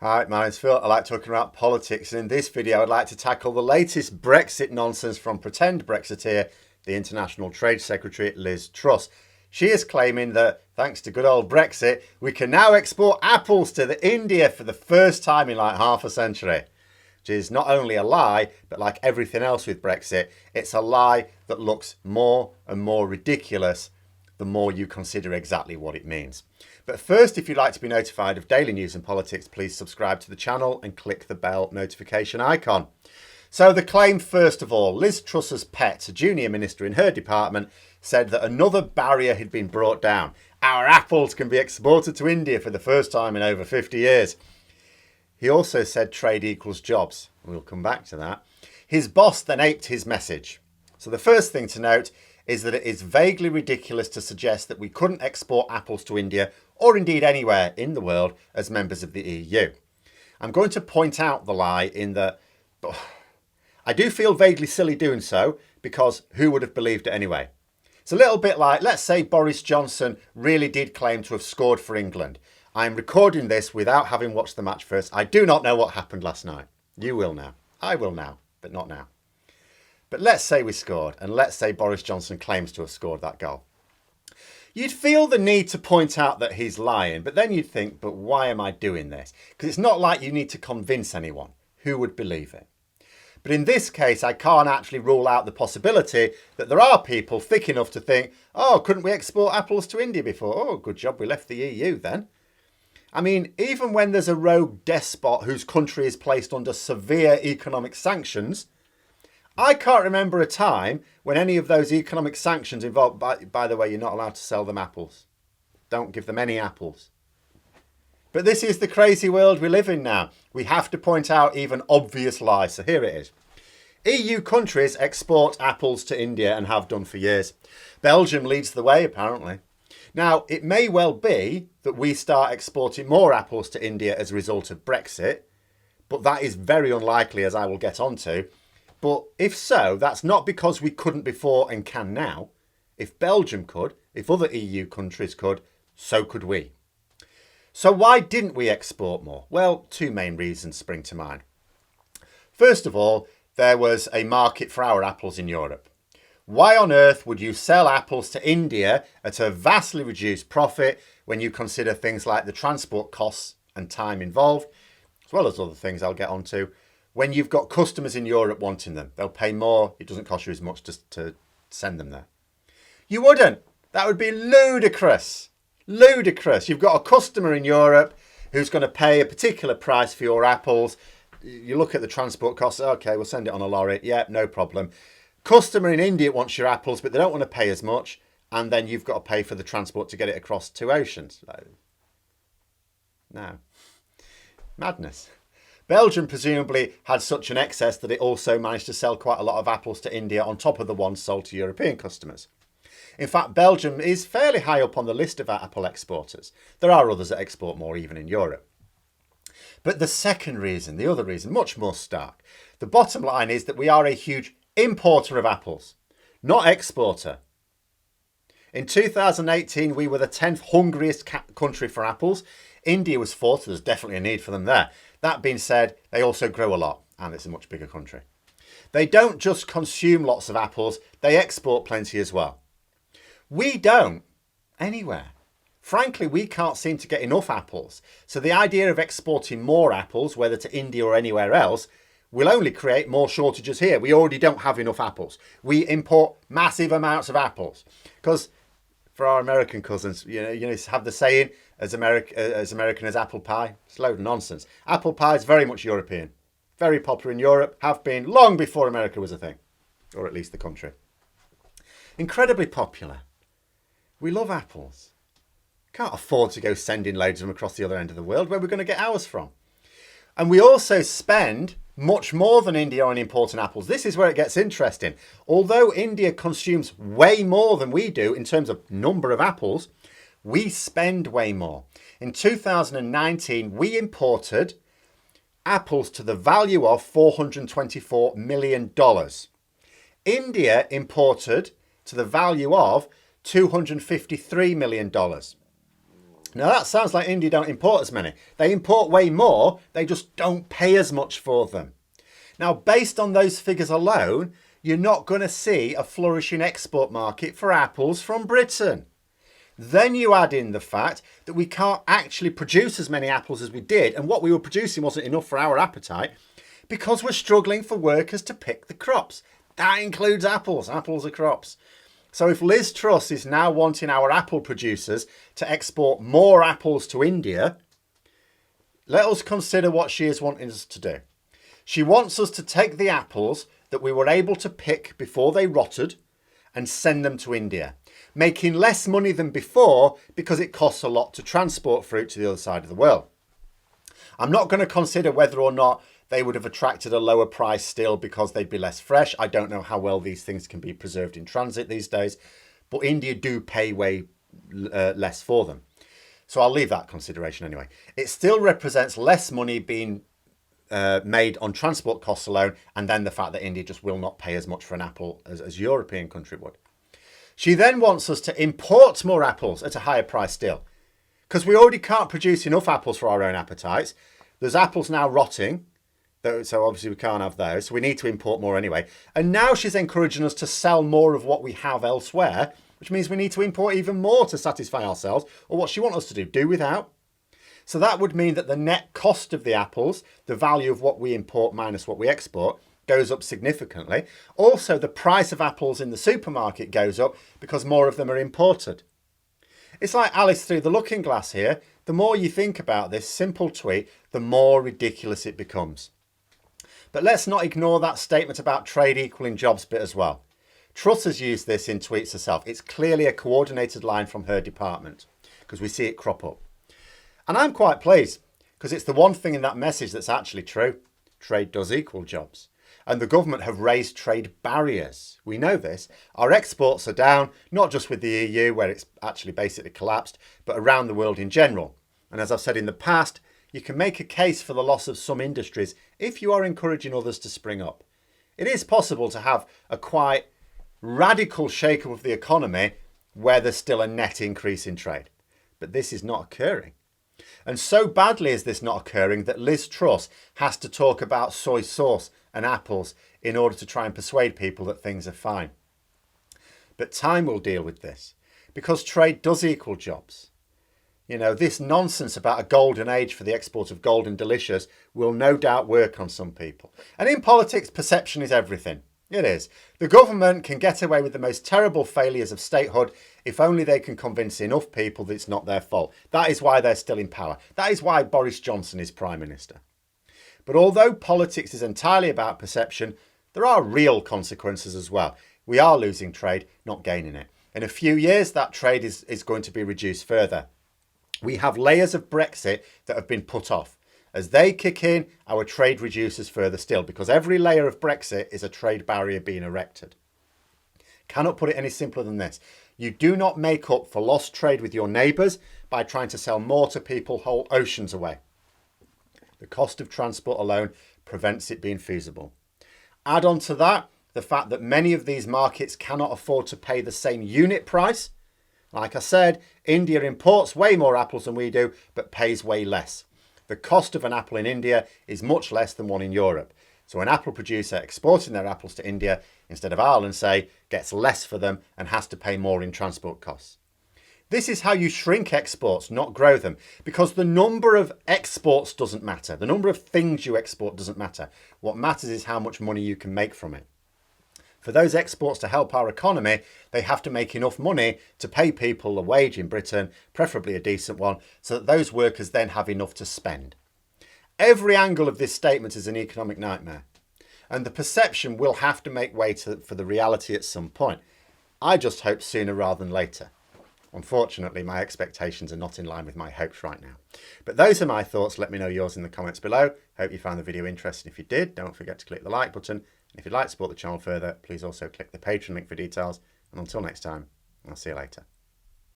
Hi, my name's Phil. I like talking about politics, and in this video I'd like to tackle the latest Brexit nonsense from pretend Brexiteer, the International Trade Secretary Liz Truss. She is claiming that, thanks to good old Brexit, we can now export apples to India for the first time in like half a century. Which is not only a lie, but like everything else with Brexit, it's a lie that looks more and more ridiculous the more you consider exactly what it means. But first, if you'd like to be notified of daily news and politics, please subscribe to the channel and click the bell notification icon. So the claim, first of all, Liz Truss's pet, a junior minister in her department, said that another barrier had been brought down. Our apples can be exported to India for the first time in over 50 years. He also said trade equals jobs. We'll come back to that. His boss then aped his message. So the first thing to note is that it is vaguely ridiculous to suggest that we couldn't export apples to India or indeed anywhere in the world as members of the EU. I'm going to point out the lie in that I do feel vaguely silly doing so, because who would have believed it anyway? It's a little bit like, let's say Boris Johnson really did claim to have scored for England. I'm recording this without having watched the match first. I do not know what happened last night. You will now. I will now, but not now. But let's say we scored, and let's say Boris Johnson claims to have scored that goal. You'd feel the need to point out that he's lying, but then you'd think, but why am I doing this? Because it's not like you need to convince anyone. Who would believe it? But in this case, I can't actually rule out the possibility that there are people thick enough to think, oh, couldn't we export apples to India before? Oh, good job we left the EU then. I mean, even when there's a rogue despot whose country is placed under severe economic sanctions, I can't remember a time when any of those economic sanctions involved, by the way, you're not allowed to sell them apples. Don't give them any apples. But this is the crazy world we live in now. We have to point out even obvious lies. So here it is. EU countries export apples to India and have done for years. Belgium leads the way, apparently. Now, it may well be that we start exporting more apples to India as a result of Brexit, but that is very unlikely, as I will get onto. But if so, that's not because we couldn't before and can now. If Belgium could, if other EU countries could, so could we. So why didn't we export more? Well, two main reasons spring to mind. First of all, there was a market for our apples in Europe. Why on earth would you sell apples to India at a vastly reduced profit when you consider things like the transport costs and time involved, as well as other things I'll get onto, when you've got customers in Europe wanting them? They'll pay more. It doesn't cost you as much to send them there. You wouldn't. That would be ludicrous. Ludicrous. You've got a customer in Europe who's going to pay a particular price for your apples. You look at the transport costs. Okay, we'll send it on a lorry. Yeah, no problem. Customer in India wants your apples, but they don't want to pay as much. And then you've got to pay for the transport to get it across two oceans. No. Madness. Belgium presumably had such an excess that it also managed to sell quite a lot of apples to India on top of the ones sold to European customers. In fact, Belgium is fairly high up on the list of apple exporters. There are others that export more even in Europe. But the second reason, the other reason, much more stark. The bottom line is that we are a huge importer of apples, not exporter. In 2018, we were the 10th hungriest country for apples. India was 4th, so there's definitely a need for them there. That being said, they also grow a lot, and it's a much bigger country. They don't just consume lots of apples, they export plenty as well. We don't, anywhere. Frankly, we can't seem to get enough apples. So the idea of exporting more apples, whether to India or anywhere else, will only create more shortages here. We already don't have enough apples. We import massive amounts of apples. Because for our American cousins, you know, have the saying, as American as apple pie. It's a load of nonsense. Apple pie is very much European. Very popular in Europe, have been long before America was a thing. Or at least the country. Incredibly popular. We love apples. Can't afford to go sending loads of them across the other end of the world. Where are we going to get ours from? And we also spend much more than India on importing apples. This is where it gets interesting. Although India consumes way more than we do in terms of number of apples, we spend way more. In 2019, we imported apples to the value of $424 million. India imported to the value of $253 million. Now that sounds like India don't import as many. They import way more, they just don't pay as much for them. Now, based on those figures alone, you're not going to see a flourishing export market for apples from Britain. Then you add in the fact that we can't actually produce as many apples as we did, and what we were producing wasn't enough for our appetite because we're struggling for workers to pick the crops. That includes apples. Apples are crops. So if Liz Truss is now wanting our apple producers to export more apples to India, let us consider what she is wanting us to do. She wants us to take the apples that we were able to pick before they rotted and send them to India, making less money than before because it costs a lot to transport fruit to the other side of the world. I'm not going to consider whether or not they would have attracted a lower price still because they'd be less fresh. I don't know how well these things can be preserved in transit these days, but India do pay way less for them. So I'll leave that consideration anyway. It still represents less money being made on transport costs alone, and then the fact that India just will not pay as much for an apple as European country would. She then wants us to import more apples at a higher price still, because we already can't produce enough apples for our own appetites. There's apples now rotting, so obviously we can't have those, so we need to import more anyway. And now she's encouraging us to sell more of what we have elsewhere, which means we need to import even more to satisfy ourselves, or what she wants us to do without. So that would mean that the net cost of the apples, the value of what we import minus what we export, goes up significantly. Also, the price of apples in the supermarket goes up because more of them are imported. It's like Alice through the looking glass here. The more you think about this simple tweet, the more ridiculous it becomes. But let's not ignore that statement about trade equaling jobs bit as well. Truss has used this in tweets herself. It's clearly a coordinated line from her department because we see it crop up. And I'm quite pleased because it's the one thing in that message that's actually true. Trade does equal jobs. And the government have raised trade barriers. We know this. Our exports are down, not just with the EU, where it's actually basically collapsed, but around the world in general. And as I've said in the past, you can make a case for the loss of some industries if you are encouraging others to spring up. It is possible to have a quite radical shake-up of the economy where there's still a net increase in trade. But this is not occurring. And so badly is this not occurring that Liz Truss has to talk about soy sauce and apples in order to try and persuade people that things are fine. But time will deal with this because trade does equal jobs. You know, this nonsense about a golden age for the export of golden delicious will no doubt work on some people. And in politics, perception is everything. It is. The government can get away with the most terrible failures of statehood if only they can convince enough people that it's not their fault. That is why they're still in power. That is why Boris Johnson is Prime Minister. But although politics is entirely about perception, there are real consequences as well. We are losing trade, not gaining it. In a few years, that trade is going to be reduced further. We have layers of Brexit that have been put off. As they kick in, our trade reduces further still because every layer of Brexit is a trade barrier being erected. Cannot put it any simpler than this. You do not make up for lost trade with your neighbours by trying to sell more to people whole oceans away. The cost of transport alone prevents it being feasible. Add on to that the fact that many of these markets cannot afford to pay the same unit price. Like I said, India imports way more apples than we do, but pays way less. The cost of an apple in India is much less than one in Europe. So an apple producer exporting their apples to India instead of Ireland, say, gets less for them and has to pay more in transport costs. This is how you shrink exports, not grow them, because the number of exports doesn't matter. The number of things you export doesn't matter. What matters is how much money you can make from it. For those exports to help our economy, they have to make enough money to pay people a wage in Britain, preferably a decent one, so that those workers then have enough to spend. Every angle of this statement is an economic nightmare, and the perception will have to make way for the reality at some point. I just hope sooner rather than later. Unfortunately, my expectations are not in line with my hopes right now. But those are my thoughts. Let me know yours in the comments below. Hope you found the video interesting. If you did, don't forget to click the like button. And if you'd like to support the channel further, please also click the Patreon link for details. And until next time, I'll see you later.